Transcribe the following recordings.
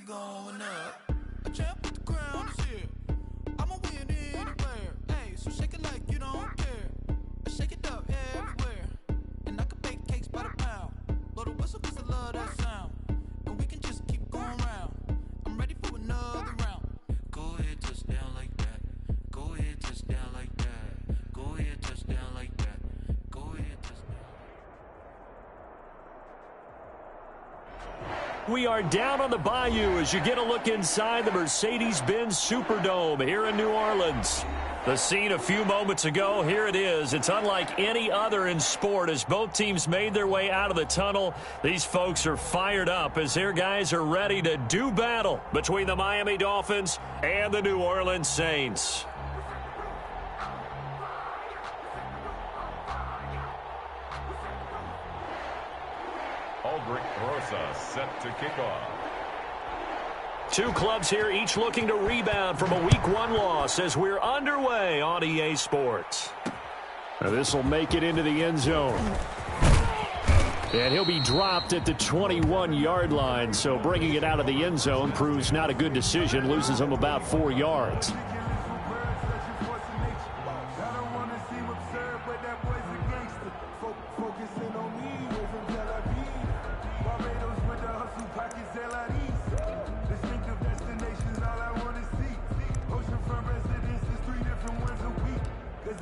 going up. A champ with the crown is here. I'ma win anywhere. Hey, so shake it like you don't care. I shake it up everywhere. And I can bake cakes by the pound. Blow the whistle 'cause I love that sound. And we can just keep going round. I'm ready for another round. Go ahead, touch down like that. Go ahead, touch down like that. Go ahead, touch down like that. Go ahead, touch down. We are down on the bayou as you get a look inside the Mercedes-Benz Superdome here in New Orleans. The scene a few moments ago, here it is. It's unlike any other in sport as both teams made their way out of the tunnel. These folks are fired up as their guys are ready to do battle between the Miami Dolphins and the New Orleans Saints. Aldrich Rosa set to kick off. Two clubs here, each looking to rebound from a Week 1 loss as we're underway on EA Sports. Now this will make it into the end zone. And he'll be dropped at the 21-yard line, so bringing it out of the end zone proves not a good decision, loses him about 4 yards.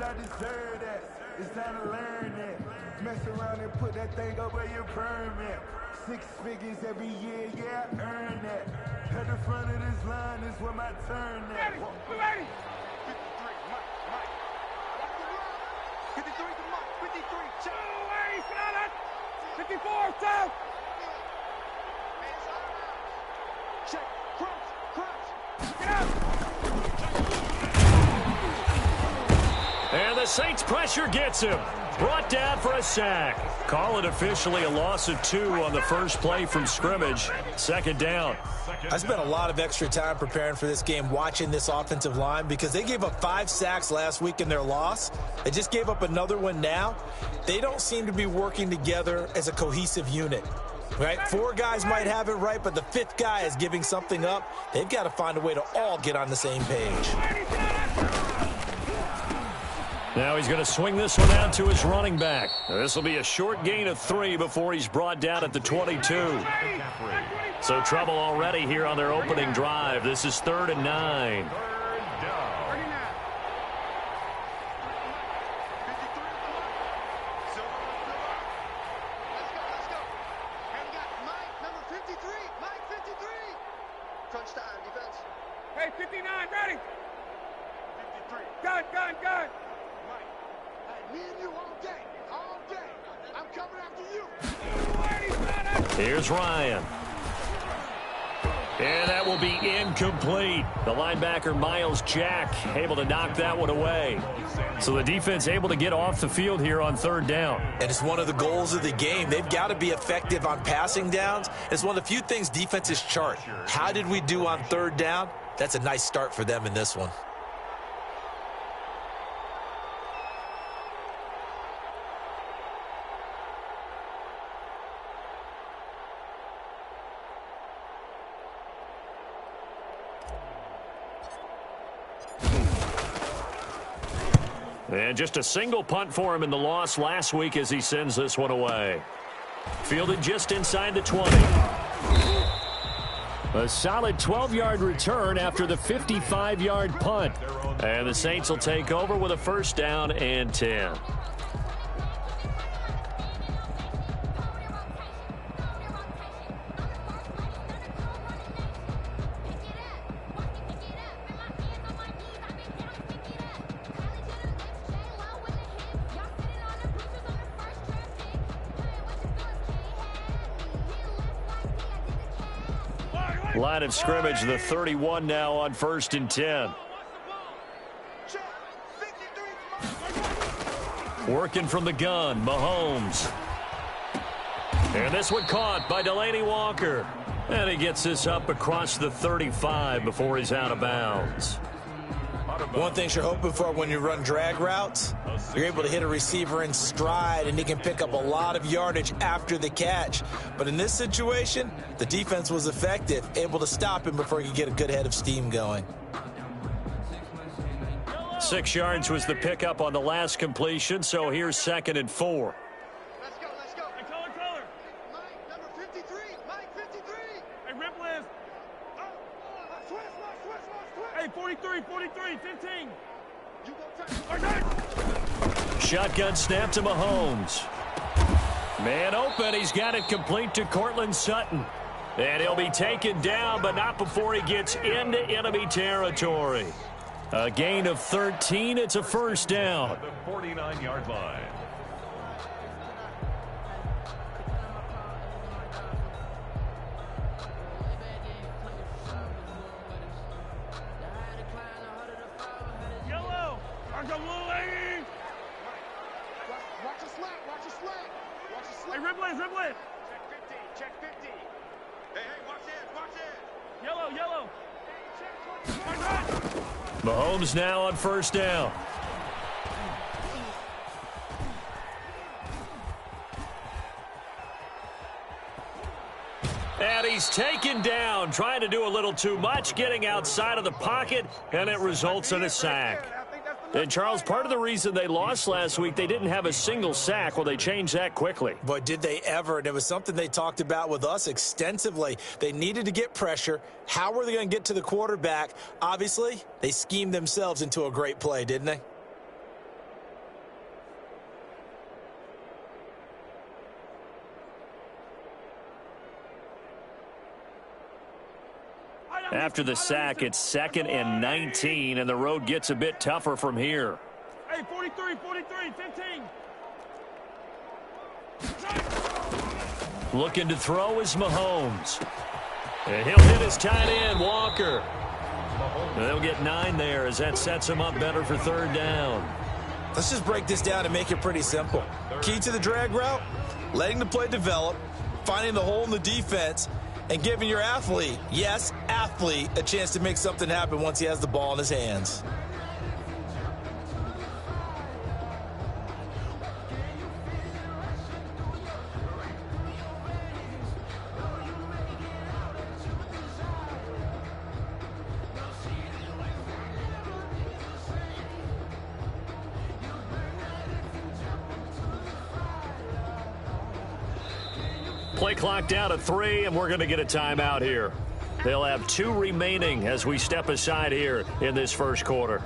I deserve that. It's time to learn that. Mess around and put that thing up where your permit. 6 figures every year, yeah, I earn that. At the front of this line is where my turn at. Ready, we ready. 53, Mike. 53 to Mike, 53, check. 2, 8, got it. 54, down. Check, crunch. Get out. And the Saints pressure gets him. Brought down for a sack. Call it officially a loss of 2 on the first play from scrimmage. Second down. I spent a lot of extra time preparing for this game, watching this offensive line, because they gave up 5 sacks last week in their loss. They just gave up another one now. They don't seem to be working together as a cohesive unit. Right? 4 guys might have it right, but the 5th guy is giving something up. They've got to find a way to all get on the same page. Now he's going to swing this one out to his running back. This will be a short gain of 3 before he's brought down at the 22. So trouble already here on their opening drive. This is 3rd and 9. Hey, 59, ready. 53. Gun. Me and you all day. I'm coming after you. Here's Ryan. And that will be incomplete. The linebacker, Miles Jack, able to knock that one away. So the defense able to get off the field here on 3rd down. And it's one of the goals of the game. They've got to be effective on passing downs. It's one of the few things defenses chart. How did we do on 3rd down? That's a nice start for them in this one. And just a single punt for him in the loss last week as he sends this one away. Fielded just inside the 20. A solid 12-yard return after the 55-yard punt. And the Saints will take over with a 1st down and 10. Line of scrimmage, the 31 now on 1st and 10. Working from the gun, Mahomes. And this one caught by Delaney Walker. And he gets this up across the 35 before he's out of bounds. One thing you're hoping for when you run drag routes, you're able to hit a receiver in stride, and he can pick up a lot of yardage after the catch. But in this situation, the defense was effective, able to stop him before he could get a good head of steam going. 6 yards was the pickup on the last completion, so here's 2nd and 4. Let's go, let's go. Hey, color. Mike, number 53. Mike, 53. Hey, Ripple is. Switch. Hey, 43, 15. You go touch. Shotgun snap to Mahomes. Man open. He's got it complete to Cortland Sutton. And he'll be taken down, but not before he gets into enemy territory. A gain of 13. It's a first down. At the 49-yard line. Yellow. Watch your slack. Hey, Ripple. Check 50. Hey, watch it. Yellow. Mahomes now on first down. And he's taken down, trying to do a little too much, getting outside of the pocket, and it results in a sack. And, Charles, part of the reason they lost last week, they didn't have a single sack. Well, they changed that quickly. But did they ever? And it was something they talked about with us extensively. They needed to get pressure. How were they going to get to the quarterback? Obviously, they schemed themselves into a great play, didn't they? After the sack, it's 2nd and 19, and the road gets a bit tougher from here. Hey, 43, 15. Looking to throw is Mahomes. And he'll hit his tight end, Walker. And they'll get 9 there as that sets him up better for 3rd down. Let's just break this down and make it pretty simple. Key to the drag route, letting the play develop, finding the hole in the defense, and giving your athlete, yes, athlete, a chance to make something happen once he has the ball in his hands. Play clock down to 3, and we're going to get a timeout here. They'll have 2 remaining as we step aside here in this first quarter.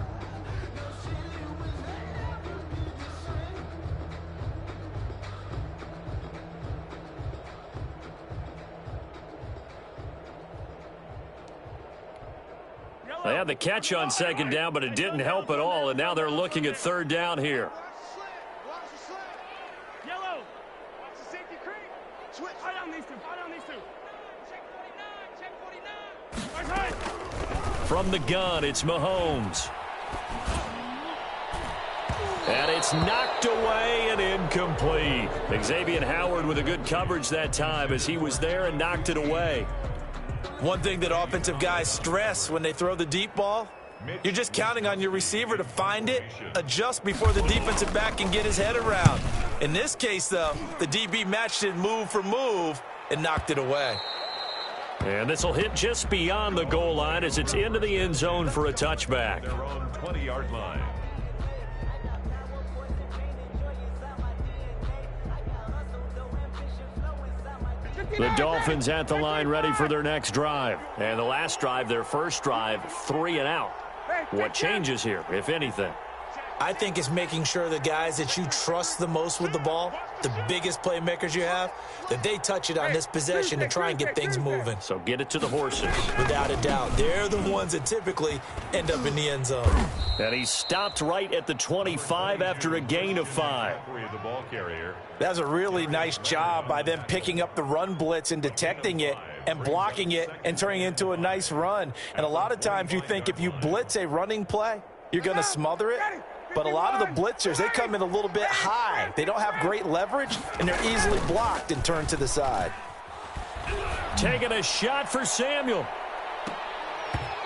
They had the catch on 2nd down, but it didn't help at all, and now they're looking at 3rd down here. From the gun, it's Mahomes. And it's knocked away and incomplete. Xavier Howard with a good coverage that time as he was there and knocked it away. One thing that offensive guys stress when they throw the deep ball, you're just counting on your receiver to find it, adjust before the defensive back can get his head around. In this case, though, the DB matched it move for move and knocked it away. And this will hit just beyond the goal line as it's into the end zone for a touchback. Their own 20-yard line. The Dolphins at the line ready for their next drive. And the last drive, their first drive, 3 and out. What changes here, if anything? I think it's making sure the guys that you trust the most with the ball, the biggest playmakers you have, that they touch it on this possession to try and get things moving. So get it to the horses. Without a doubt. They're the ones that typically end up in the end zone. And he stopped right at the 25 after a gain of 5. The ball carrier. That's a really nice job by them picking up the run blitz and detecting it and blocking it and turning it into a nice run. And a lot of times you think if you blitz a running play, you're going to smother it. But a lot of the blitzers, they come in a little bit high. They don't have great leverage, and they're easily blocked and turned to the side. Taking a shot for Samuel.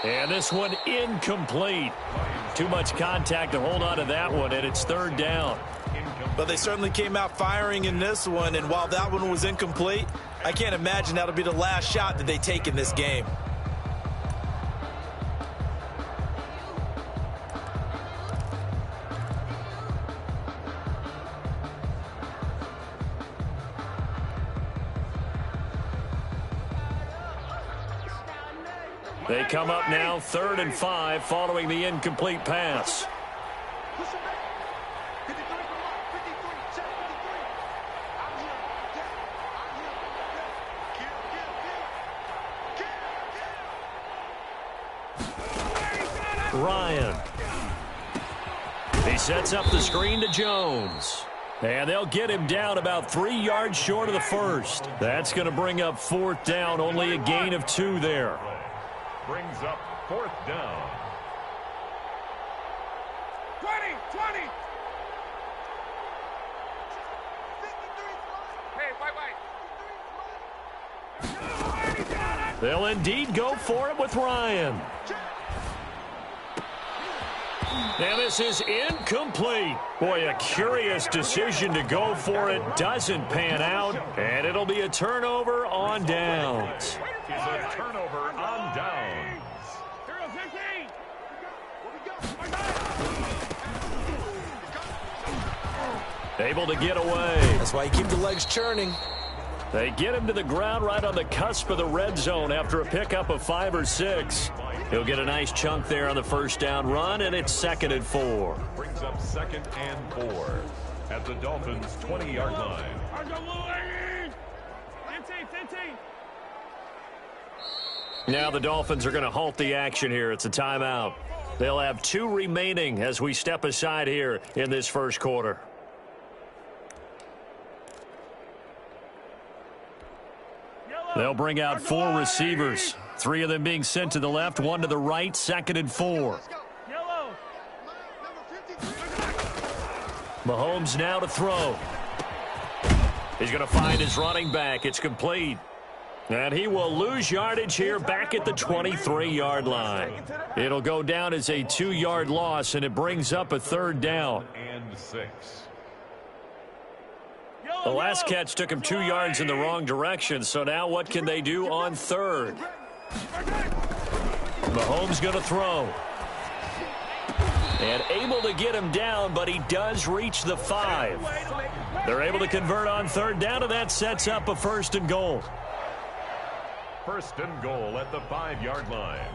And this one incomplete. too much contact to hold on to that one, and it's third down. But they certainly came out firing in this one, and while that one was incomplete, I can't imagine that'll be the last shot that they take in this game. They come up now 3rd and 5 following the incomplete pass. Ryan. He sets up the screen to Jones. And they'll get him down about 3 yards short of the first. That's going to bring up 4th down, only a gain of 2 there. Brings up 4th down. 20. Hey, wait. They'll indeed go for it with Ryan. And this is incomplete. Boy, a curious decision to go for it. Doesn't pan out. And it'll be a turnover on downs. It's a turnover on downs. Able to get away. That's why you keep the legs churning. They get him to the ground right on the cusp of the red zone after a pickup of 5 or 6. He'll get a nice chunk there on the first down run, and it's 2nd and 4. Brings up 2nd and 4 at the Dolphins' 20-yard line. Now the Dolphins are going to halt the action here. It's a timeout. They'll have 2 remaining as we step aside here in this first quarter. They'll bring out 4 receivers. 3 of them being sent to the left, 1 to the right, 2nd and 4. Mahomes now to throw. He's going to find his running back. It's complete. And he will lose yardage here back at the 23-yard line. It'll go down as a 2-yard loss, and it brings up a 3rd down. And 6. The last catch took him 2 yards in the wrong direction, so now what can they do on 3rd? Mahomes going to throw. And able to get him down, but he does reach the 5. They're able to convert on 3rd down, and that sets up a 1st and goal. 1st and goal at the 5-yard line.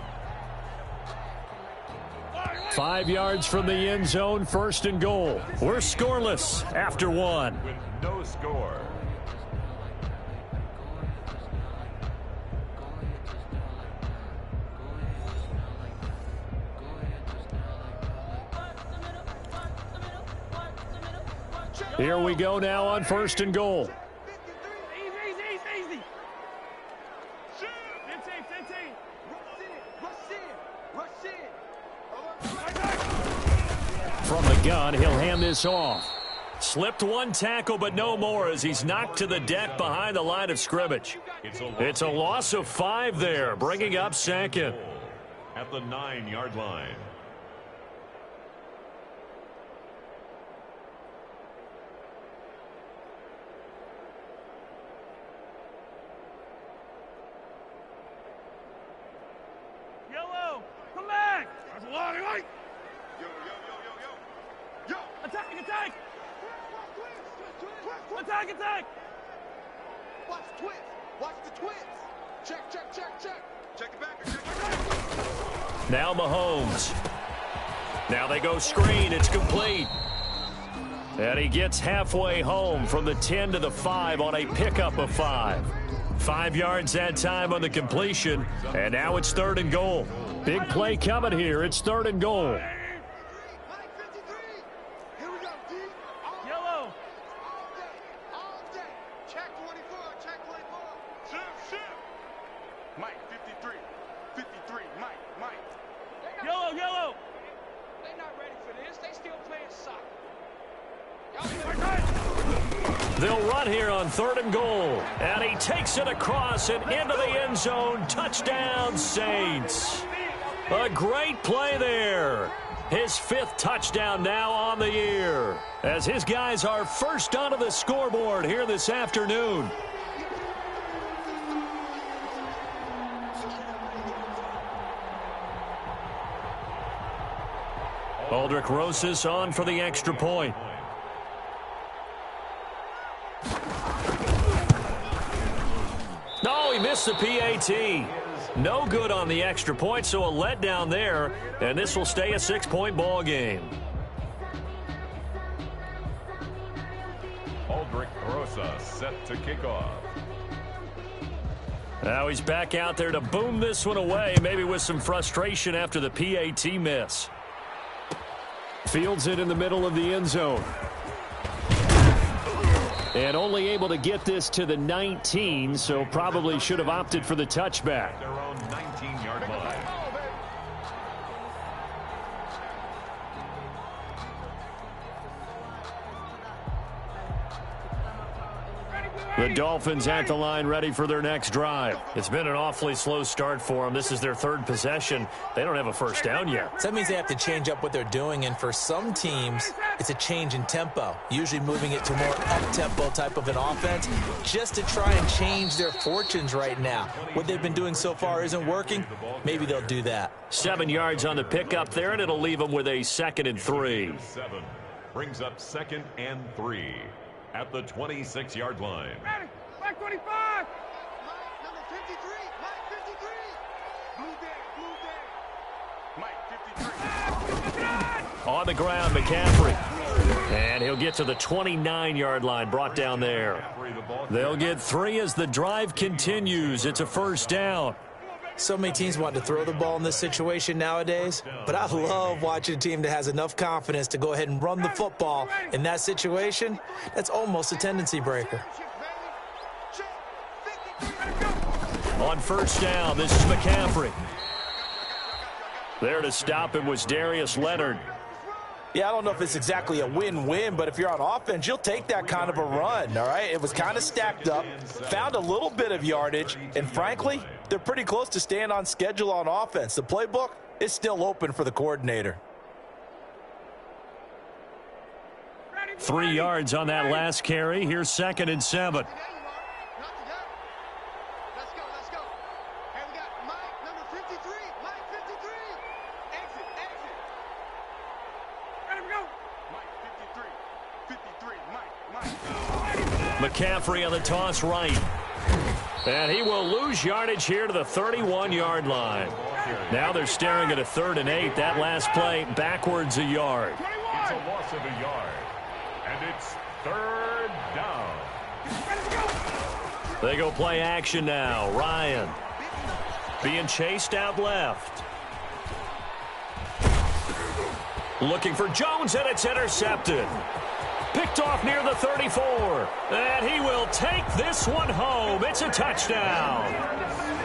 5 yards from the end zone, 1st and goal. We're scoreless after 1. With no score. Here we go now on 1st and goal. Easy. 15. From the gun, he'll hand this off. Slipped 1 tackle, but no more as he's knocked to the deck behind the line of scrimmage. It's a loss of 5 there, bringing up 2nd. At the 9-yard line. Yellow, come back. That's a lot of light. Yo. Attack. Attack. Watch twist. Watch the twist. Check. Check it back. Now Mahomes. Now they go screen. It's complete. And he gets halfway home from the 10 to the 5 on a pickup of 5. 5 yards that time on the completion. And now it's 3rd and goal. Big play coming here. It's 3rd and goal. Yellow. They're not ready for this. They still playing soccer. They'll run here on 3rd and goal. And he takes it across and into the end zone. Touchdown, Saints. A great play there. His 5th touchdown now on the year, as his guys are first onto the scoreboard here this afternoon. Aldrich Rosas on for the extra point. No, he missed the PAT. No good on the extra point, so a letdown there, and this will stay a 6-point ball game. Aldrich Rosas set to kick off. Now he's back out there to boom this one away, maybe with some frustration after the PAT miss. Fields it in the middle of the end zone. And only able to get this to the 19, so probably should have opted for the touchback. Their own 19-yard line. The Dolphins at the line, ready for their next drive. It's been an awfully slow start for them. This is their 3rd possession. They don't have a first down yet. So that means they have to change up what they're doing, and for some teams, it's a change in tempo, usually moving it to more up-tempo type of an offense, just to try and change their fortunes right now. What they've been doing so far isn't working. Maybe they'll do that. 7 yards on the pickup there, and it'll leave them with a 2nd and 3. 7 brings up 2nd and 3 at the 26-yard line. Ready? Mike 25. Mike, number 53. Mike 53. Blue day. Mike 53. On the ground, McCaffrey. And he'll get to the 29-yard line, brought down there. They'll get 3 as the drive continues. It's a first down. So many teams want to throw the ball in this situation nowadays, but I love watching a team that has enough confidence to go ahead and run the football. In that situation, that's almost a tendency breaker. On first down, this is McCaffrey. There to stop him was Darius Leonard. Yeah, I don't know if it's exactly a win-win, but if you're on offense, you'll take that kind of a run, all right? It was kind of stacked up, found a little bit of yardage, and frankly, they're pretty close to staying on schedule on offense. The playbook is still open for the coordinator. 3 yards on that last carry. Here's 2nd and 7. Let's go. Hey, we got Mike, number 53. Mike 53. Exit. Ready, we go. Mike 53. 53. Mike. McCaffrey on the toss right. And he will lose yardage here to the 31-yard line. Now they're staring at a 3rd and 8. That last play backwards a yard. It's a loss of a yard. And it's 3rd down. They go play action now. Ryan being chased out left. Looking for Jones, and it's intercepted. Picked off near the 34. And he will take this one home. It's a touchdown.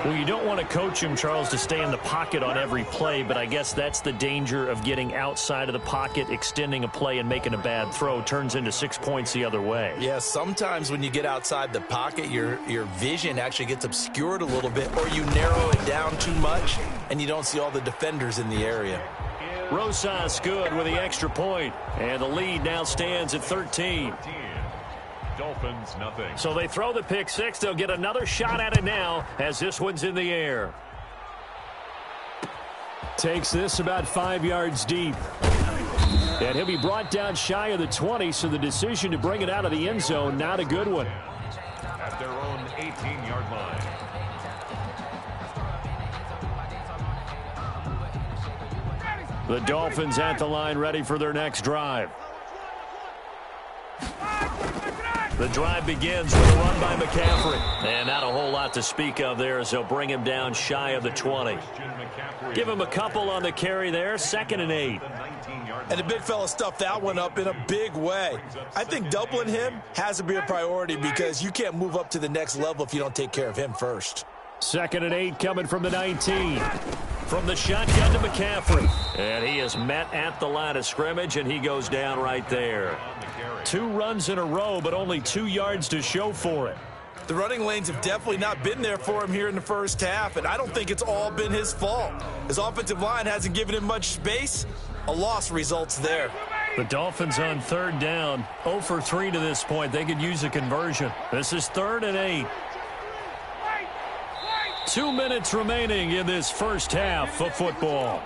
Well, you don't want to coach him, Charles, to stay in the pocket on every play, but I guess that's the danger of getting outside of the pocket, extending a play, and making a bad throw. Turns into 6 points the other way. Yeah, sometimes when you get outside the pocket, your vision actually gets obscured a little bit, or you narrow it down too much, and you don't see all the defenders in the area. Rosas good with the extra point, and the lead now stands at 13. Dolphins, nothing. So they throw the pick six. They'll get another shot at it now as this one's in the air. Takes this about 5 yards deep. And he'll be brought down shy of the 20, so the decision to bring it out of the end zone, not a good one. At their own 18-yard line. The Dolphins at the line, ready for their next drive. The drive begins with a run by McCaffrey. And not a whole lot to speak of there as they'll bring him down shy of the 20. Give him a couple on the carry there, 2nd and 8. And the big fella stuffed that one up in a big way. I think doubling him has to be a priority because you can't move up to the next level if you don't take care of him first. 2nd and 8 coming from the 19. From the shotgun to McCaffrey. And he is met at the line of scrimmage, and he goes down right there. 2 runs in a row, but only 2 yards to show for it. The running lanes have definitely not been there for him here in the first half, and I don't think it's all been his fault. His offensive line hasn't given him much space. A loss results there. The Dolphins on third down, 0 for 3 to this point. They could use a conversion. This is 3rd and 8. 2 minutes remaining in this first half of football.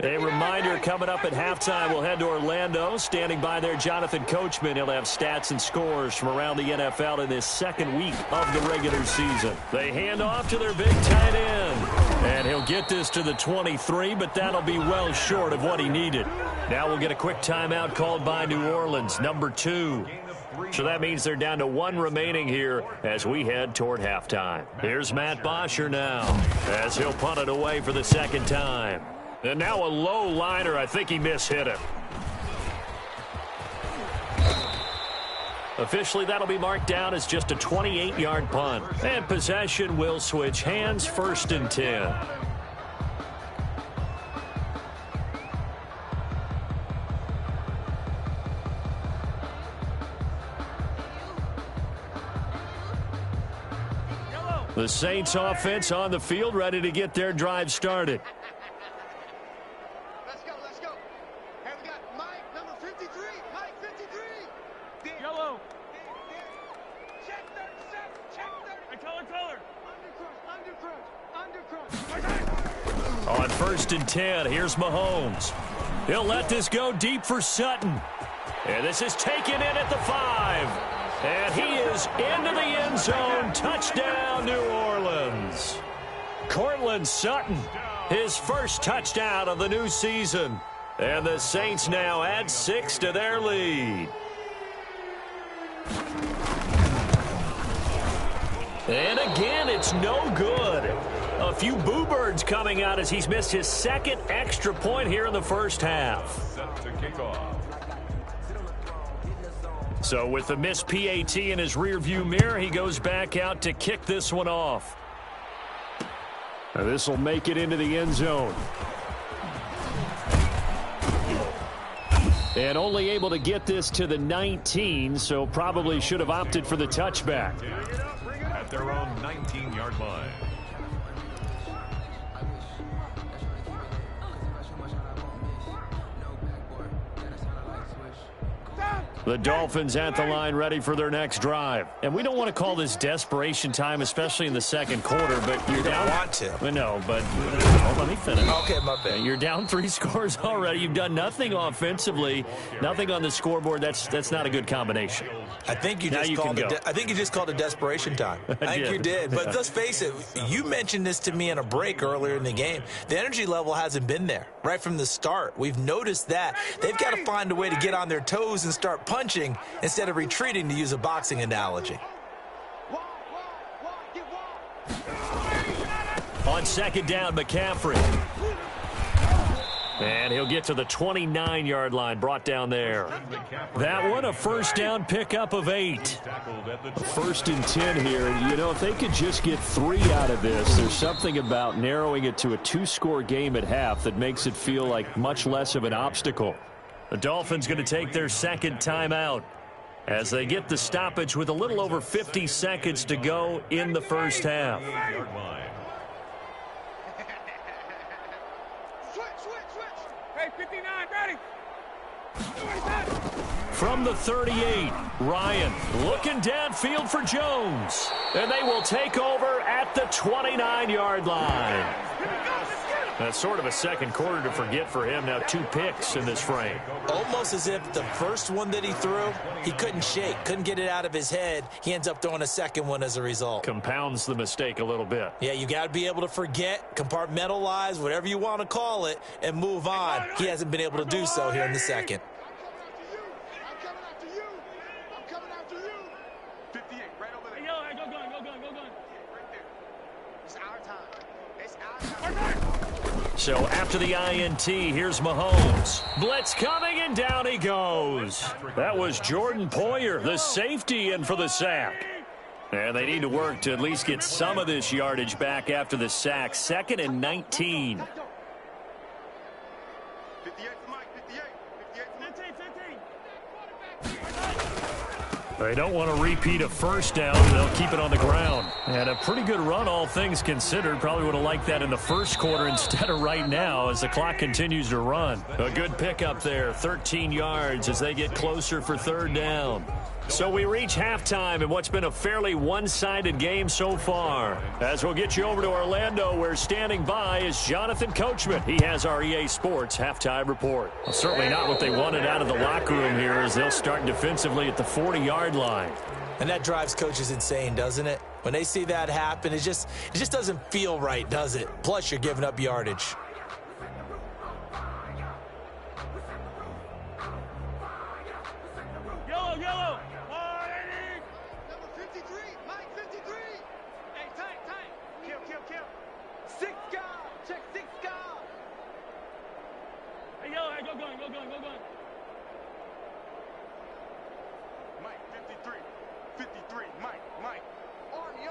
A reminder, coming up at halftime, we'll head to Orlando. Standing by there, Jonathan Coachman. He'll have stats and scores from around the NFL in this second week of the regular season. They hand off to their big tight end. And he'll get this to the 23, but that'll be well short of what he needed. Now we'll get a quick timeout called by New Orleans, number 2. So that means they're down to 1 remaining here as we head toward halftime. Here's Matt Bosher now as he'll punt it away for the second time. And now a low liner. I think he mishit it. Officially, that'll be marked down as just a 28-yard punt. And possession will switch hands, 1st and 10. The Saints offense on the field, ready to get their drive started. Let's go. Hey, we got Mike, number 53. Mike, 53. Yellow. Check 37. Check 30. Color. Undercross. On 1st and 10, here's Mahomes. He'll let this go deep for Sutton. And this is taken in at the 5. And he is into the end zone. Touchdown, New Orleans. Cortland Sutton, his first touchdown of the new season. And the Saints now add 6 to their lead. And again, it's no good. A few boo birds coming out as he's missed his 2nd extra point here in the first half. Set to kick off. So with the missed PAT in his rearview mirror, he goes back out to kick this one off. Now this will make it into the end zone. And only able to get this to the 19, so probably should have opted for the touchback. At their own 19-yard line. The Dolphins at the line ready for their next drive. And we don't want to call this desperation time, especially in the second quarter, but you're down. Want to. No, but let me finish. Okay, my bad. You're down 3 scores already. You've done nothing offensively, nothing on the scoreboard. That's not a good combination. I think you just called it. I think you just called it desperation time. I think you did. But let's face it. You mentioned this to me in a break earlier in the game. The energy level hasn't been there right from the start. We've noticed that they've got to find a way to get on their toes and start punching instead of retreating, to use a boxing analogy. On 2nd down, McCaffrey. And he'll get to the 29-yard line, brought down there. That one, a 1st down pickup of 8. 1st and 10 here. You know, if they could just get 3 out of this, there's something about narrowing it to a 2-score game at half that makes it feel like much less of an obstacle. The Dolphins going to take their 2nd timeout as they get the stoppage with a little over 50 seconds to go in the first half. Hey, 59, ready. From the 38, Ryan looking downfield for Jones. And they will take over at the 29-yard line. That's sort of a second quarter to forget for him. Now 2 picks in this frame. Almost as if the first one that he threw, he couldn't shake, couldn't get it out of his head. He ends up throwing a second one as a result. Compounds the mistake a little bit. Yeah, you got to be able to forget, compartmentalize, whatever you want to call it, and move on. He hasn't been able to do so here in the second. I'm coming after you. I'm coming after you. 58, right over there. Hey, yo, hey, go gun. Right there. It's our time. It's our time. So after the INT, here's Mahomes. Blitz coming, and down he goes. That was Jordan Poyer, the safety, in for the sack. And they need to work to at least get some of this yardage back after the sack. 2nd and 19. 58 to Mike, 58. 58 to 15. They don't want to repeat a first down. They'll keep it on the ground. And a pretty good run, all things considered. Probably would have liked that in the first quarter instead of right now as the clock continues to run. A good pickup there, 13 yards as they get closer for 3rd down. So we reach halftime in what's been a fairly one-sided game so far. As we'll get you over to Orlando, where standing by is Jonathan Coachman. He has our EA Sports halftime report. Well, certainly not what they wanted out of the locker room here as they'll start defensively at the 40-yard line. And that drives coaches insane, doesn't it? When they see that happen, it just doesn't feel right, does it? Plus, you're giving up yardage. Yellow. Number 53, Mike 53. Hey, tight. Kill. 6 guard. Check 6 guard. Hey, yellow, go going. Mike 53, Mike. Army.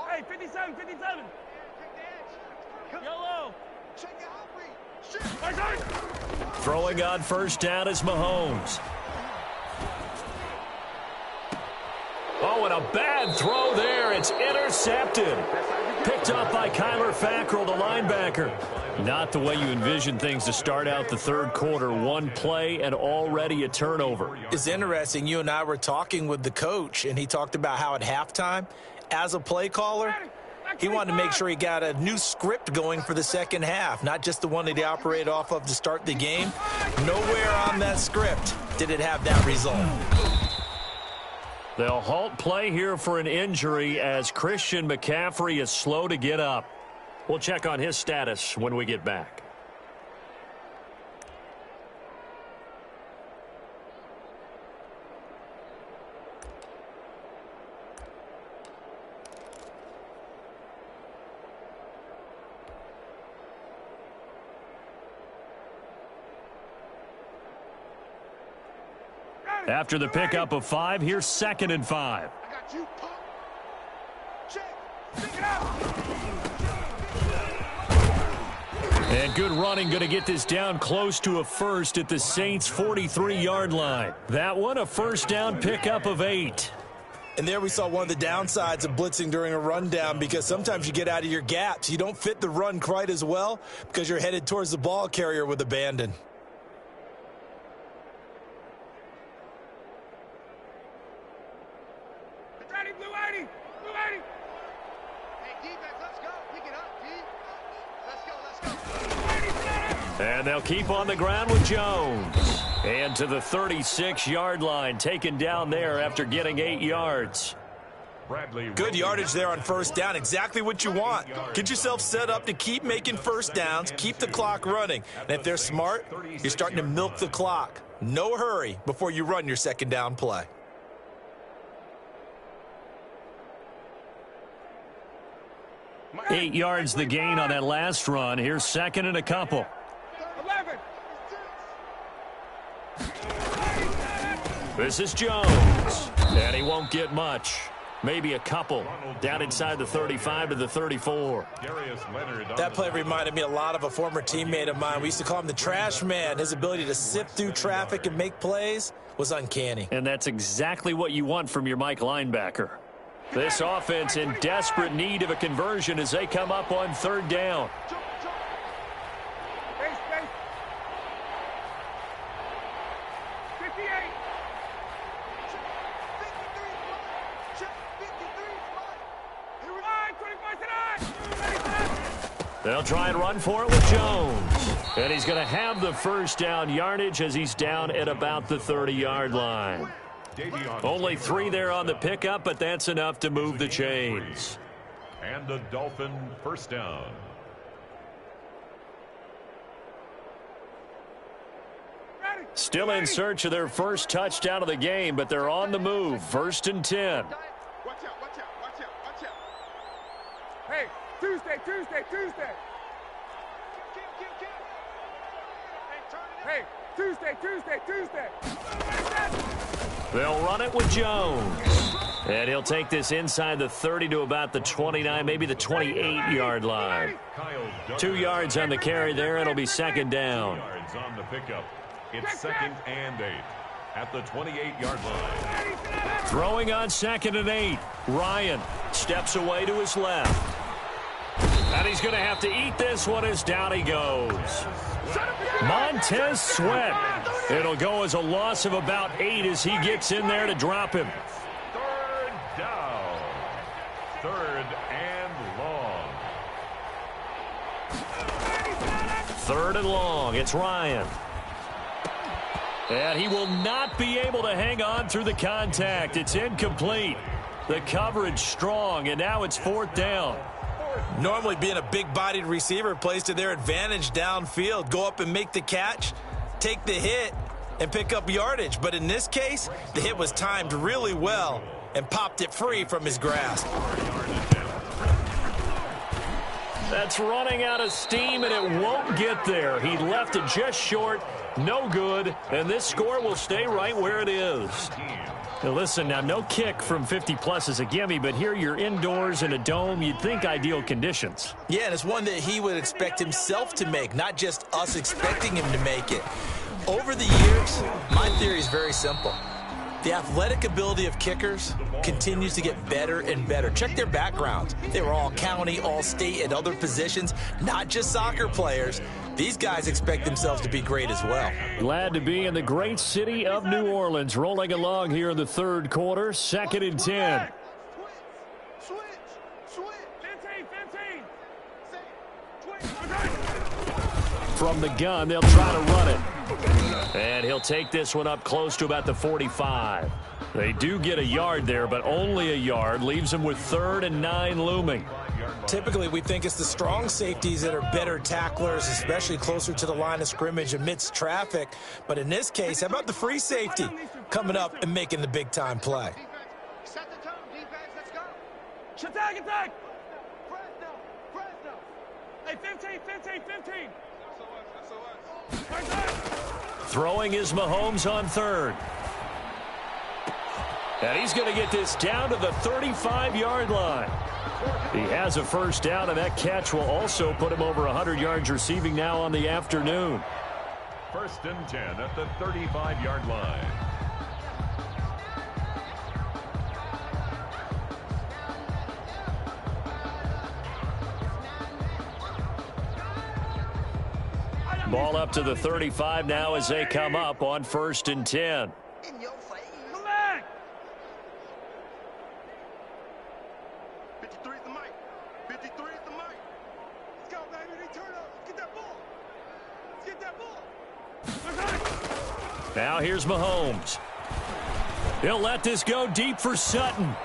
Hey, 57. Check the edge. Yellow. Check the outreach. Shit. Throwing on first down is Mahomes. Oh, and a bad throw there. It's intercepted. Picked up by Kyler Fackrell, the linebacker. Not the way you envision things to start out the 3rd quarter. One play and already a turnover. It's interesting. You and I were talking with the coach, and he talked about how at halftime, as a play caller, he wanted to make sure he got a new script going for the second half, not just the one that he operated off of to start the game. Nowhere on that script did it have that result. They'll halt play here for an injury as Christian McCaffrey is slow to get up. We'll check on his status when we get back. After the pickup of 5, here's 2nd and 5. I got you, punk. Check. Pick it up. And good running, going to get this down close to a first at the Saints' 43-yard line. That one, a first down pickup of 8. And there we saw one of the downsides of blitzing during a rundown, because sometimes you get out of your gaps. You don't fit the run quite as well because you're headed towards the ball carrier with abandon. And they'll keep on the ground with Jones. And to the 36-yard line, taken down there after getting 8 yards. Good yardage there on first down. Exactly what you want. Get yourself set up to keep making first downs, keep the clock running. And if they're smart, you're starting to milk the clock. No hurry before you run your second down play. Eight yards the gain on that last run. Here's 2nd and a couple. 11. This is Jones. And he won't get much. Maybe a couple. Down inside the 35 to the 34. That play reminded me a lot of a former teammate of mine. We used to call him the trash man. His ability to sift through traffic and make plays was uncanny. And that's exactly what you want from your Mike linebacker. This offense in desperate need of a conversion as they come up on 3rd down. Space. 58. They'll try and run for it with Jones. And he's going to have the first down yardage as he's down at about the 30-yard line. Only 3 there on the pickup, but that's enough to move the chains. And a Dolphin first down. Still in search of their first touchdown of the game, but they're on the move. 1st and 10. Watch out. Hey, Tuesday. Hey, Tuesday. They'll run it with Jones. And he'll take this inside the 30 to about the 29, maybe the 28-yard line. 2 yards on the carry there. It'll be second down. 2 yards on the pickup. It's second and 8 at the 28-yard line. Throwing on second and 8. Ryan steps away to his left. And he's going to have to eat this one as down he goes. Montez Sweat. It'll go as a loss of about 8 as he gets in there to drop him. Third down. Third and long. Third and long. It's Ryan. And he will not be able to hang on through the contact. It's incomplete. The coverage strong, and now it's fourth down. Normally being a big-bodied receiver plays to their advantage downfield. Go up and make the catch, take the hit, and pick up yardage. But in this case, the hit was timed really well and popped it free from his grasp. That's running out of steam, and it won't get there. He left it just short, no good, and this score will stay right where it is. Now listen, now no kick from 50-plus is a gimme, but here you're indoors in a dome. You'd think ideal conditions. Yeah, and it's one that he would expect himself to make, not just us expecting him to make it. Over the years, my theory is very simple. The athletic ability of kickers continues to get better and better. Check their backgrounds. They were all county, all state, at other positions, not just soccer players. These guys expect themselves to be great as well. Glad to be in the great city of New Orleans, rolling along here in the third quarter, second and 10. From the gun, they'll try to run it. And he'll take this one up close to about the 45. They do get a yard there, but only a yard. Leaves them with 3rd and 9 looming. Typically, we think it's the strong safeties that are better tacklers, especially closer to the line of scrimmage amidst traffic. But in this case, how about the free safety coming up and making the big-time play? Set the tone, defense, let's go. Attack, attack. Fresno. Hey, 15. Throwing is Mahomes on 3rd. And he's going to get this down to the 35-yard line. He has a first down, and that catch will also put him over 100 yards receiving now on the afternoon. 1st and 10 at the 35-yard line. Ball up to the 35 now as they come up on 1st and 10. In your face. Come back. 53 is the mic. 53 is the mic. Let's go, baby. They turn up. Get that ball. Let's get that ball. Now here's Mahomes. He'll let this go deep for Sutton.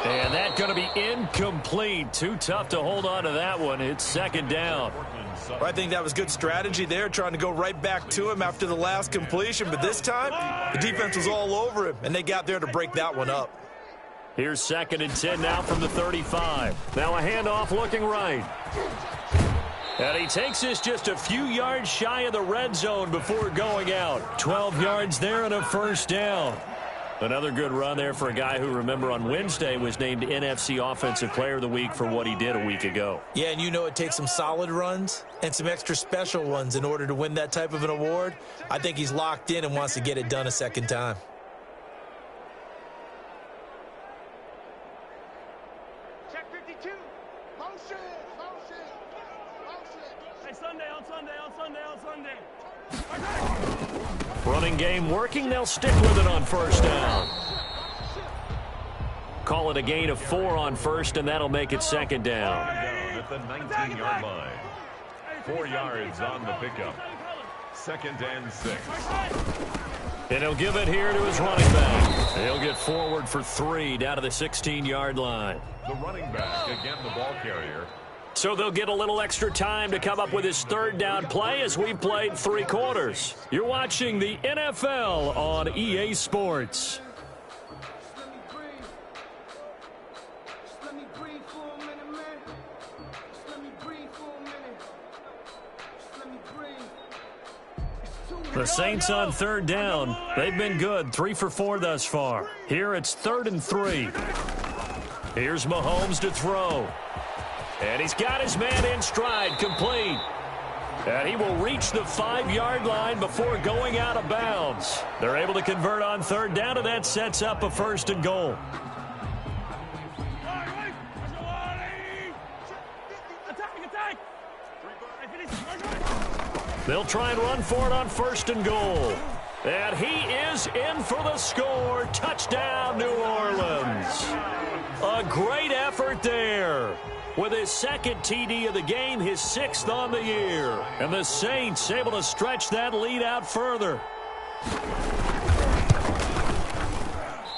And that's going to be incomplete. Too tough to hold on to that one. It's second down. Well, I think that was good strategy there, trying to go right back to him after the last completion. But this time, the defense was all over him, and they got there to break that one up. Here's 2nd and 10 now from the 35. Now a handoff looking right. And he takes this just a few yards shy of the red zone before going out. 12 yards there and a first down. Another good run there for a guy who, remember, on Wednesday was named NFC Offensive Player of the Week for what he did a week ago. Yeah, and you know it takes some solid runs and some extra special ones in order to win that type of an award. I think he's locked in and wants to get it done a second time. Check 52. Motion. Hey, Sunday. Running game working. They'll stick with it on first down. Call it a gain of 4 on first, and that'll make it second down. Down at the 19-yard line. 4 yards on the pickup. 2nd and 6. And he'll give it here to his running back. He'll get forward for 3 down to the 16-yard line. The running back, again the ball carrier. So they'll get a little extra time to come up with his third down play as we've played 3 quarters. You're watching the NFL on EA Sports. The Saints on third down. They've been good, 3 for 4 thus far. Here it's 3rd and 3. Here's Mahomes to throw. And he's got his man in stride, complete. And he will reach the 5-yard line before going out of bounds. They're able to convert on third down, and that sets up a 1st and goal. They'll try and run for it on 1st and goal. And he is in for the score. Touchdown, New Orleans. A great effort there. With his 2nd TD of the game, his 6th on the year. And the Saints able to stretch that lead out further.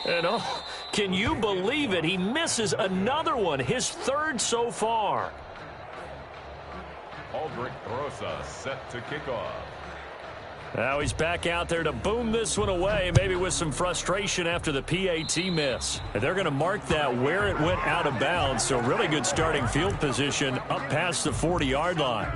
And oh, can you believe it? He misses another one, his 3rd so far. Aldrich Rosa set to kick off. Now he's back out there to boom this one away, maybe with some frustration after the PAT miss. And they're going to mark that where it went out of bounds, so really good starting field position up past the 40-yard line.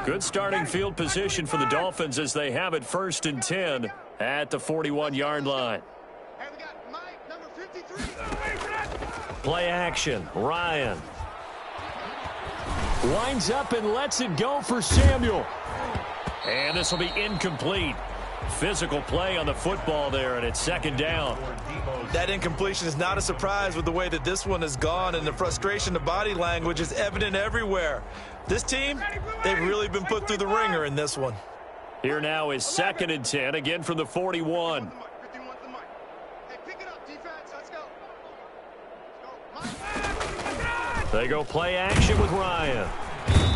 Good starting field position for the Dolphins as they have it 1st and 10 at the 41-yard line. Play action. Ryan winds up and lets it go for Samuel. And this will be incomplete. Physical play on the football there, and it's 2nd down. That incompletion is not a surprise with the way that this one has gone, and the frustration, the body language is evident everywhere. This team, they've really been put through the ringer in this one. Here now is 2nd and 10, again from the 41. They go play action with Ryan.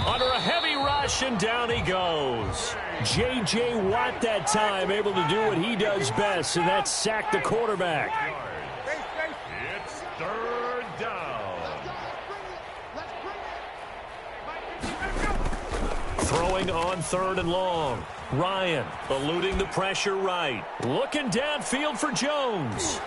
Under a heavy rush, and down he goes. J.J. Watt that time able to do what he does best, and that's sack the quarterback. It's 3rd down. Throwing on 3rd and long. Ryan eluding the pressure right. Looking downfield for Jones.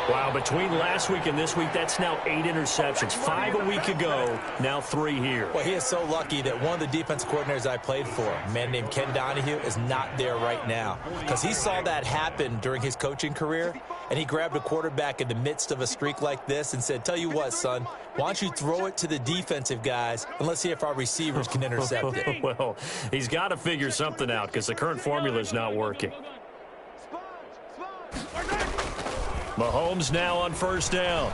Wow, between last week and this week, that's now 8 interceptions. 5 a week ago, now 3 here. Well, he is so lucky that one of the defense coordinators I played for, a man named Ken Donahue, is not there right now. Because he saw that happen during his coaching career, and he grabbed a quarterback in the midst of a streak like this and said, tell you what, son, why don't you throw it to the defensive guys, and let's see if our receivers can intercept it. Well, he's got to figure something out because the current formula is not working. Mahomes now on 1st down.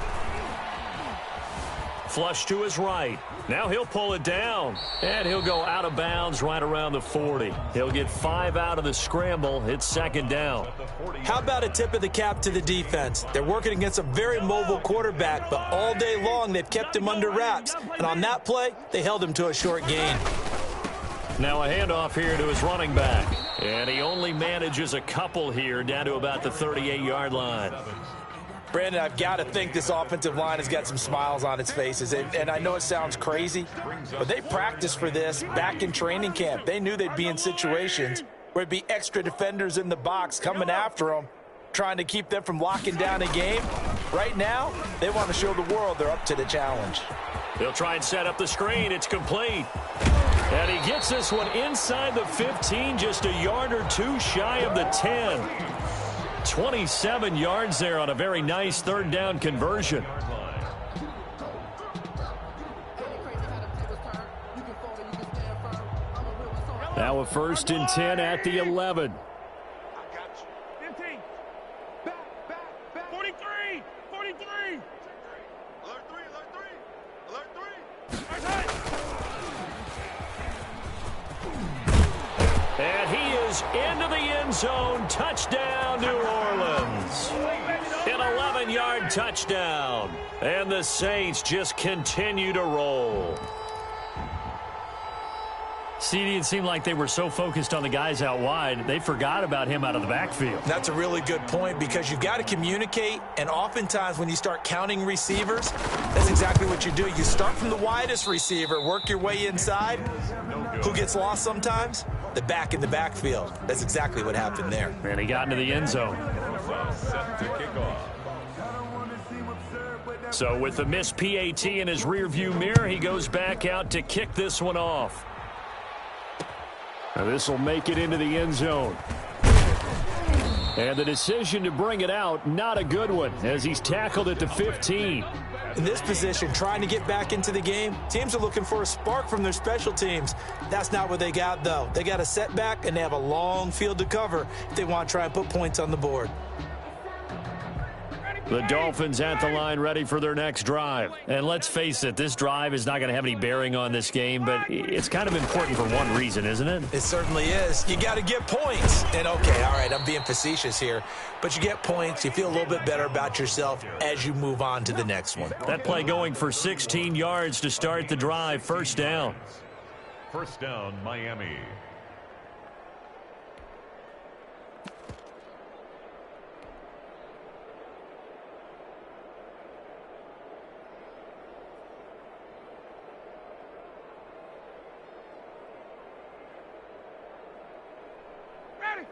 Flush to his right. Now he'll pull it down, and he'll go out of bounds right around the 40. He'll get 5 out of the scramble. It's 2nd down. How about a tip of the cap to the defense? They're working against a very mobile quarterback, but all day long they've kept him under wraps. And on that play, they held him to a short gain. Now a handoff here to his running back. And he only manages a couple here down to about the 38-yard line. Brandon, I've got to think this offensive line has got some smiles on its faces. And I know it sounds crazy, but they practiced for this back in training camp. They knew they'd be in situations where it'd be extra defenders in the box coming after them, trying to keep them from locking down a game. Right now, they want to show the world they're up to the challenge. They'll try and set up the screen. It's complete. And he gets this one inside the 15, just a yard or two shy of the 10. 27 yards there on a very nice 3rd down conversion. Now a 1st and 10 at the 11. 15. Back. 43. 43. Alert 3. Alert 3. And he is into the end zone. Touchdown, New Orleans. An 11-yard touchdown. And the Saints just continue to roll. CD, it seemed like they were so focused on the guys out wide, they forgot about him out of the backfield. That's a really good point because you've got to communicate, and oftentimes when you start counting receivers, that's exactly what you do. You start from the widest receiver, work your way inside. Who gets lost sometimes? The back in the backfield. That's exactly what happened there. And he got into the end zone. Set to kick off. I don't want to seem absurd. So with the missed PAT in his rearview mirror, he goes back out to kick this one off. Now this will make it into the end zone. And the decision to bring it out, not a good one, as he's tackled at the 15. In this position, trying to get back into the game, teams are looking for a spark from their special teams. That's not what they got, though. They got a setback, and they have a long field to cover if they want to try and put points on the board. The Dolphins at the line ready for their next drive. And let's face it, this drive is not going to have any bearing on this game, but it's kind of important for one reason, isn't it? It certainly is. You got to get points. And, okay, all right, I'm being facetious here, but you get points. You feel a little bit better about yourself as you move on to the next one. That play going for 16 yards to start the drive. First down. First down, Miami.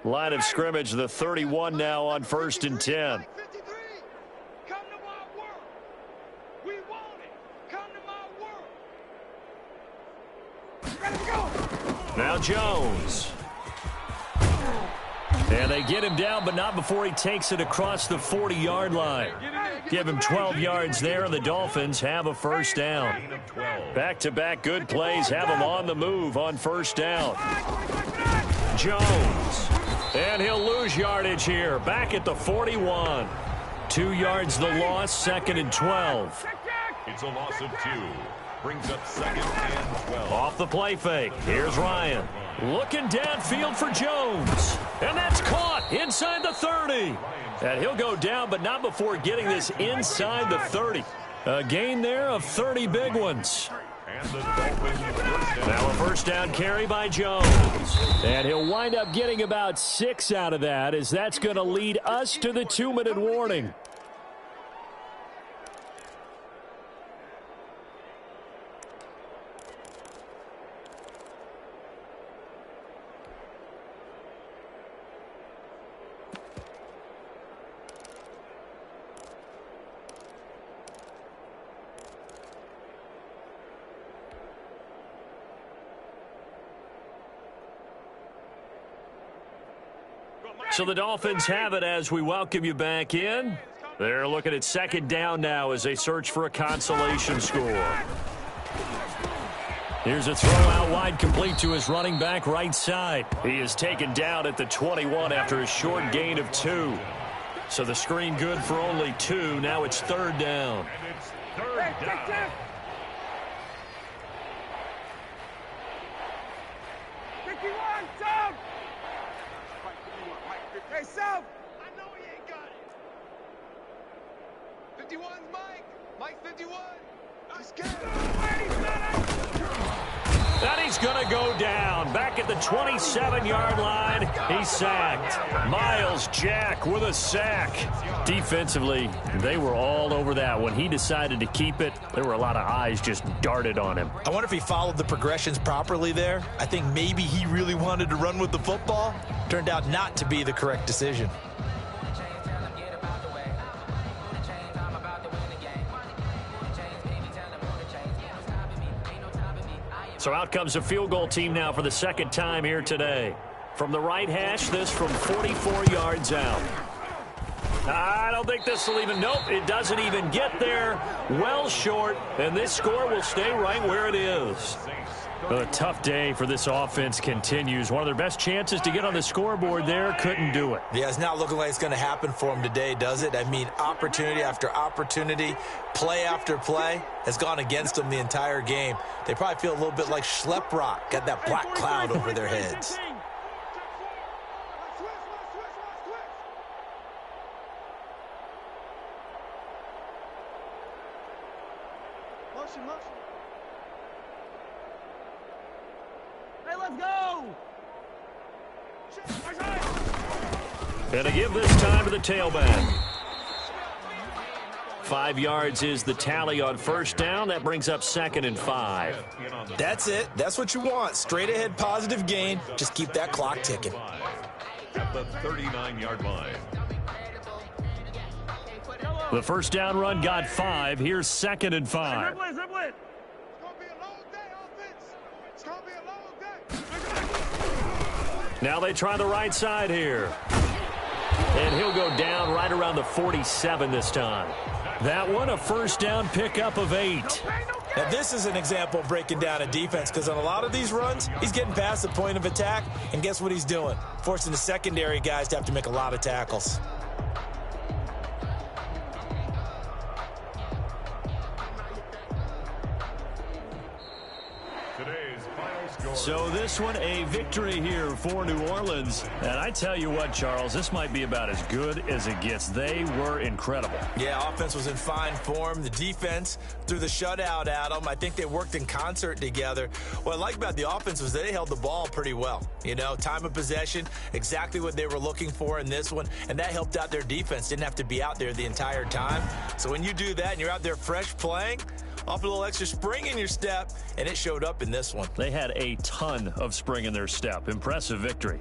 Line of scrimmage, the 31 now on 1st and 10. Come to my world. We want it. Come to my world. Ready to go. Now Jones. And they get him down, but not before he takes it across the 40-yard line. Give him 12 yards there, and the Dolphins have a first down. Back-to-back good plays have him on the move on first down. Jones. And he'll lose yardage here. Back at the 41. 2 yards the loss, 2nd and 12. It's a loss of 2. Brings up 2nd and 12. Off the play fake. Here's Ryan. Looking downfield for Jones. And that's caught inside the 30. And he'll go down, but not before getting this inside the 30. A gain there of 30 big ones. And the Dolphins first down. Now a first down carry by Jones. And he'll wind up getting about 6 out of that, as that's going to lead us to the 2-minute warning. So the Dolphins have it as we welcome you back in. They're looking at 2nd down now as they search for a consolation score. Here's a throw out wide, complete to his running back right side. He is taken down at the 21 after a short gain of 2. So the screen good for only 2. Now it's 3rd down. And it's 3rd down. 51, South! Hey, South! I know he ain't got it. 51's Mike. Mike 51. Let's get it. And he's going to go down. Back at the 27-yard line, he's sacked. Miles Jack with a sack. Defensively, they were all over that. When he decided to keep it, there were a lot of eyes just darted on him. I wonder if he followed the progressions properly there. I think maybe he really wanted to run with the football. Turned out not to be the correct decision. So out comes a field goal team now for the 2nd time here today. From the right hash, this from 44 yards out. I don't think this will even, nope, it doesn't even get there. Well short, and this score will stay right where it is. A tough day for this offense continues. One of their best chances to get on the scoreboard there, couldn't do it. Yeah, it's not looking like it's going to happen for him today, does it? I mean, opportunity after opportunity, play after play has gone against them the entire game. They probably feel a little bit like Schleprock, got that black cloud over their heads. Hey, let's go! And to give this time to the tailback. 5 yards is the tally on first down. That brings up 2nd and 5. That's it. That's what you want. Straight ahead positive gain. Just keep that clock ticking. At the 39-yard line. The first down run got 5. Here's 2nd and 5. Dribble it, dribble it. It's gonna be a long day, offense. It's gonna be a long day. Now they try the right side here. And he'll go down right around the 47 this time. That one, a first down pickup of 8. Now, this is an example of breaking down a defense because on a lot of these runs, he's getting past the point of attack, and guess what he's doing? Forcing the secondary guys to have to make a lot of tackles. So this one, a victory here for New Orleans. And I tell you what, Charles, this might be about as good as it gets. They were incredible. Yeah, offense was in fine form. The defense threw the shutout at them. I think they worked in concert together. What I like about the offense was they held the ball pretty well. You know, time of possession, exactly what they were looking for in this one. And that helped out their defense. Didn't have to be out there the entire time. So when you do that and you're out there fresh playing, off a little extra spring in your step, and it showed up in this one. They had a ton of spring in their step. Impressive victory.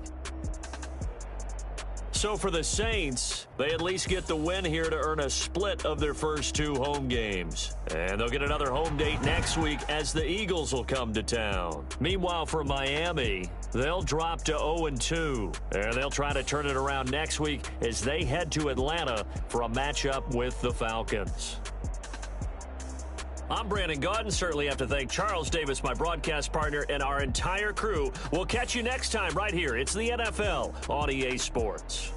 So for the Saints, they at least get the win here to earn a split of their first 2 home games. And they'll get another home date next week as the Eagles will come to town. Meanwhile, for Miami, they'll drop to 0-2. And they'll try to turn it around next week as they head to Atlanta for a matchup with the Falcons. I'm Brandon Gaudin. Certainly have to thank Charles Davis, my broadcast partner, and our entire crew. We'll catch you next time right here. It's the NFL on EA Sports.